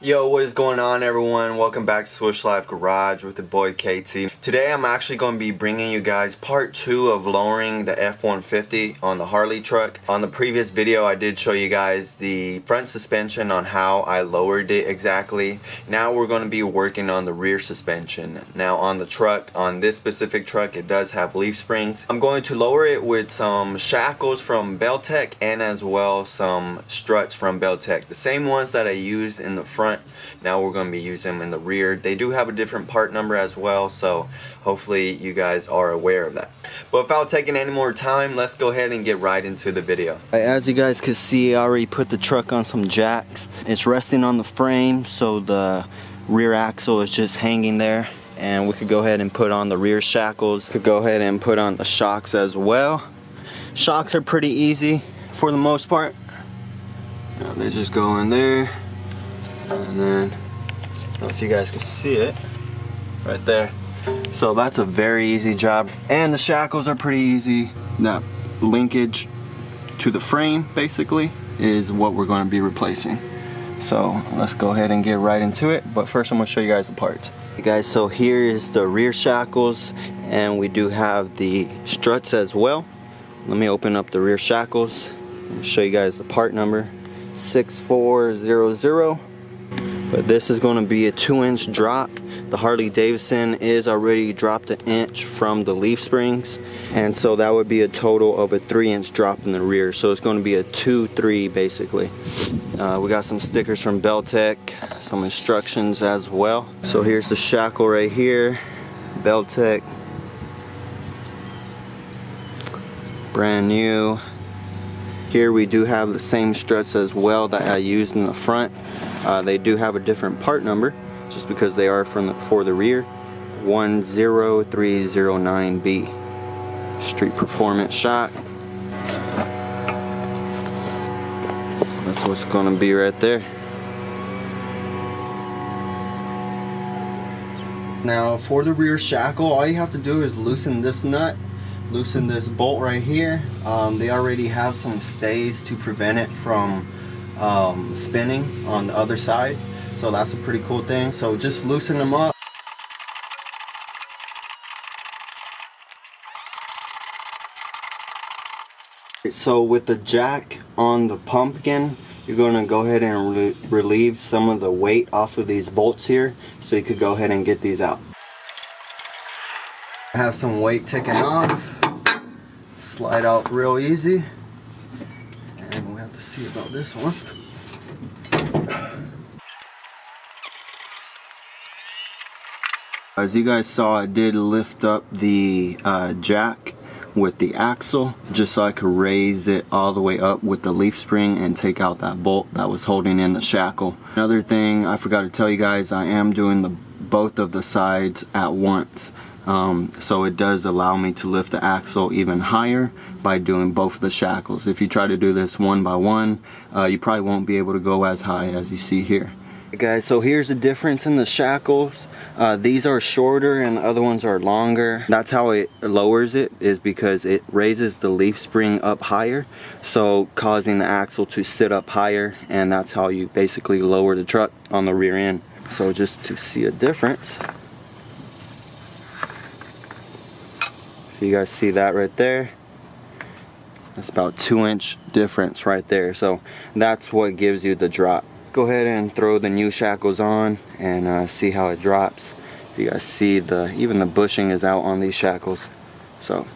Yo, what is going on, everyone? Welcome back to Swish Life Garage with the boy KT. Today I'm actually going to be bringing you guys part 2 of lowering the F-150 on the Harley truck. On the previous video I did show you guys the front suspension on how I lowered it exactly. Now we're going to be working on the rear suspension. Now on the truck, on this specific truck, it does have leaf springs. I'm going to lower it with some shackles from Pt.2 and as well some struts from Pt.2. The same ones that I used in the front. Now we're going to be using them in the rear. They do have a different part number as well, so hopefully you guys are aware of that. But without taking any more time, let's go ahead and get right into the video. As you guys can see, I already put the truck on some jacks. It's resting on the frame, so the rear axle is just hanging there. And we could go ahead and put on the rear shackles. Could go ahead and put on the shocks as well. Shocks are pretty easy for the most part. They just go in there. And then, I don't know if you guys can see it right there. So that's a very easy job. And the shackles are pretty easy. That linkage to the frame basically is what we're going to be replacing. So let's go ahead and get right into it. But first I'm going to show you guys the parts. Okay guys, so here is the rear shackles, and we do have the struts as well. Let me open up the rear shackles and show you guys the part number 6400. But this is going to be a 2-inch drop. The Harley Davidson is already dropped an inch from the leaf springs, and so that would be a total of a 3-inch drop in the rear. So it's going to be a 2-3 basically. We got some stickers from Pt.2, some instructions as well. So here's the shackle right here, Pt.2, brand new. Here we do have the same struts as well that I used in the front. They do have a different part number just because they are for the rear. 10309B. Street Performance shock. That's what's going to be right there. Now for the rear shackle, all you have to do is loosen this nut. Loosen this bolt right here. They already have some stays to prevent it from spinning on the other side, so that's a pretty cool thing. So just loosen them up. So with the jack on the pumpkin, you're going to go ahead and relieve some of the weight off of these bolts here, so you could go ahead and get these out. I have some weight taken off. Slide out real easy, and we have to see about this one. As you guys saw, I did lift up the jack with the axle just so I could raise it all the way up with the leaf spring and take out that bolt that was holding in the shackle. Another thing I forgot to tell you guys, I am doing both of the sides at once. So it does allow me to lift the axle even higher by doing both of the shackles. If you try to do this one by one, you probably won't be able to go as high as you see here. Okay guys, so here's the difference in the shackles. These are shorter and the other ones are longer. That's how it lowers it, is because it raises the leaf spring up higher, so causing the axle to sit up higher, and that's how you basically lower the truck on the rear end. So just to see a difference, so you guys see that right there, that's about 2-inch difference right there. So that's what gives you the drop. Go ahead and throw the new shackles on and see how it drops. You guys see even the bushing is out on these shackles, so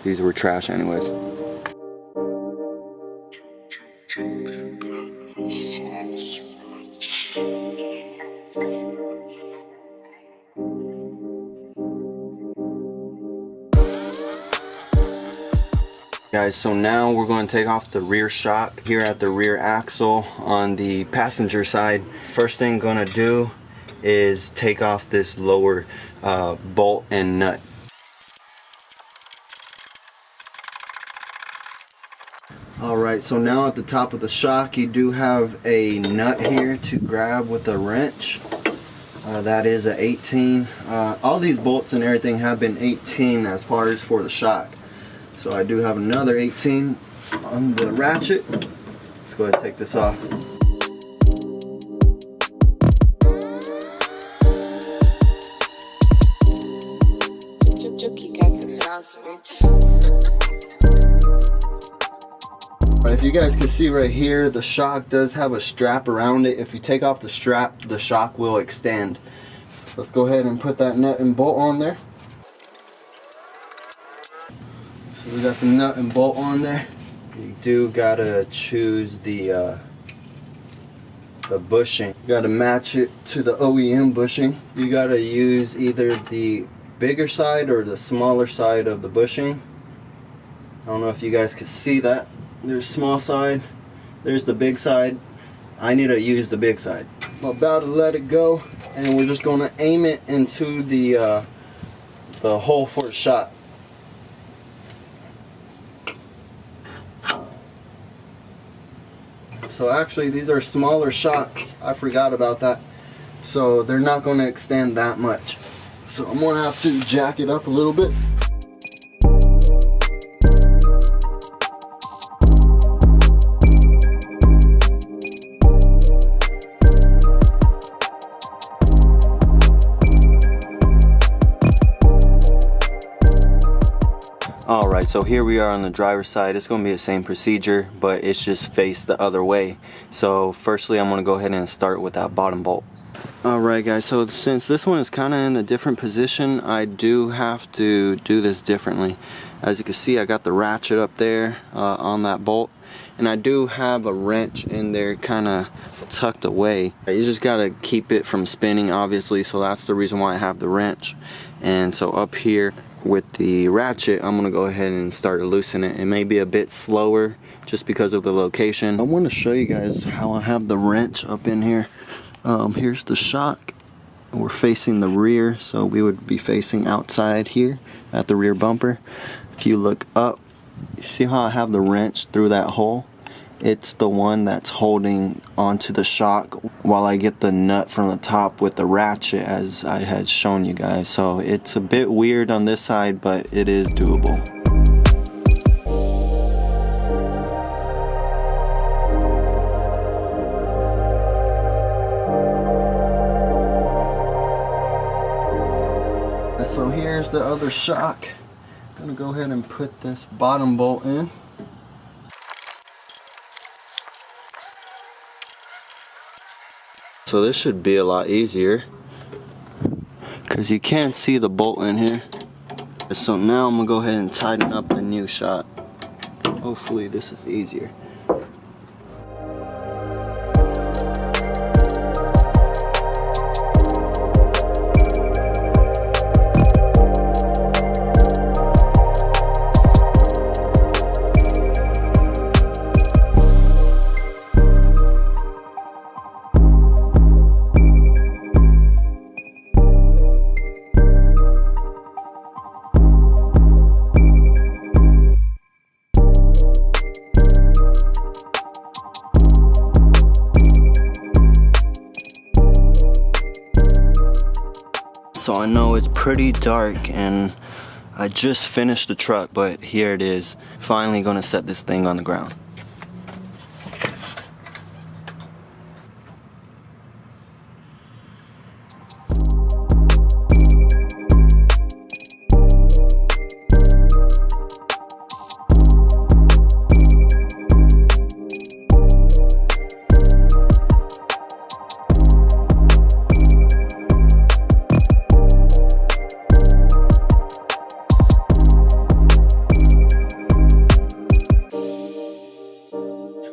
these were trash anyways. Guys, so now we're going to take off the rear shock here at the rear axle on the passenger side. First thing I'm going to do is take off this lower bolt and nut. Alright, so now at the top of the shock you do have a nut here to grab with a wrench. That is a 18. All these bolts and everything have been 18 as far as for the shock. So I do have another 18 on the ratchet. Let's go ahead and take this off. house, bitch. If you guys can see right here, the shock does have a strap around it. If you take off the strap, the shock will extend. Let's go ahead and put that nut and bolt on there. So we got the nut and bolt on there. You do gotta choose the bushing. You gotta match it to the OEM bushing. You gotta use either the bigger side or the smaller side of the bushing. I don't know if you guys can see that. There's small side, there's the big side. I need to use the big side. I'm about to let it go, and we're just gonna aim it into the hole for a shot. So actually these are smaller shots. I forgot about that. So they're not gonna extend that much. So I'm gonna have to jack it up a little bit. Alright, so here we are on the driver's side. It's going to be the same procedure, but it's just faced the other way. So firstly, I'm going to go ahead and start with that bottom bolt. Alright guys, so since this one is kind of in a different position, I do have to do this differently. As you can see, I got the ratchet up there on that bolt, and I do have a wrench in there kind of tucked away. You just got to keep it from spinning, obviously, so that's the reason why I have the wrench. And so up here with the ratchet, I'm gonna go ahead and start to loosen it. It may be a bit slower just because of the location. I want to show you guys how I have the wrench up in here. Here's the shock. We're facing the rear, so we would be facing outside here at the rear bumper. If you look up, you see how I have the wrench through that hole? It's the one that's holding onto the shock while I get the nut from the top with the ratchet, as I had shown you guys. So it's a bit weird on this side, but it is doable. So here's the other shock. I'm gonna go ahead and put this bottom bolt in. So this should be a lot easier because you can't see the bolt in here. So now I'm gonna go ahead and tighten up the new shot. Hopefully this is easier. So I know it's pretty dark and I just finished the truck, but here it is. Finally gonna set this thing on the ground.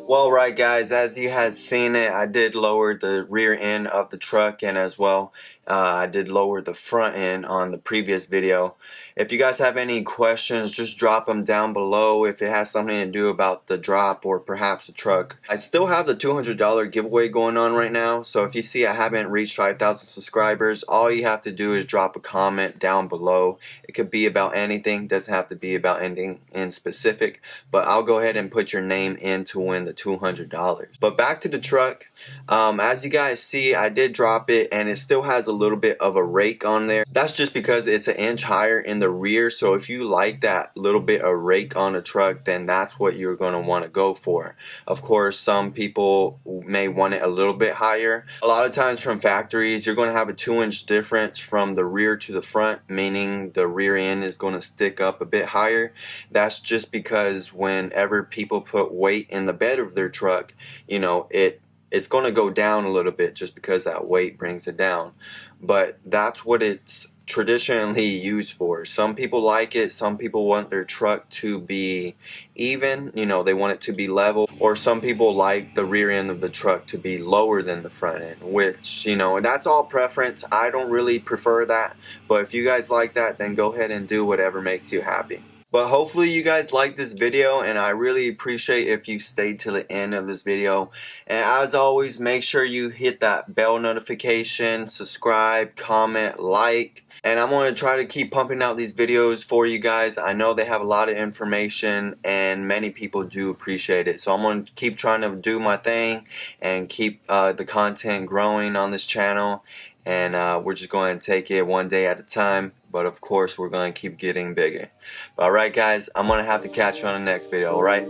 Well, right guys, as you have seen it, I did lower the rear end of the truck, and as well I did lower the front end on the previous video. If you guys have any questions, just drop them down below if it has something to do about the drop or perhaps the truck. I still have the $200 giveaway going on right now, so if you see I haven't reached 5,000 subscribers, all you have to do is drop a comment down below. It could be about anything, doesn't have to be about anything in specific, but I'll go ahead and put your name in to win the $200. But back to the truck. As you guys see, I did drop it and it still has a little bit of a rake on there. That's just because it's an inch higher in the rear, so if you like that little bit of rake on a truck, then that's what you're going to want to go for. Of course, some people may want it a little bit higher. A lot of times from factories, you're going to have a 2-inch difference from the rear to the front, meaning the rear end is going to stick up a bit higher. That's just because whenever people put weight in the bed of their truck, you know, it's going to go down a little bit just because that weight brings it down. But that's what it's traditionally used for. Some people like it, some people want their truck to be even, you know, they want it to be level, or some people like the rear end of the truck to be lower than the front end, which, you know, that's all preference. I don't really prefer that, but if you guys like that, then go ahead and do whatever makes you happy. But hopefully you guys like this video, and I really appreciate if you stayed to the end of this video. And as always, make sure you hit that bell notification, subscribe, comment, like. And I'm going to try to keep pumping out these videos for you guys. I know they have a lot of information and many people do appreciate it. So I'm going to keep trying to do my thing and keep the content growing on this channel. And we're just going to take it one day at a time. But of course, we're going to keep getting bigger. But alright guys, I'm going to have to catch you on the next video, alright?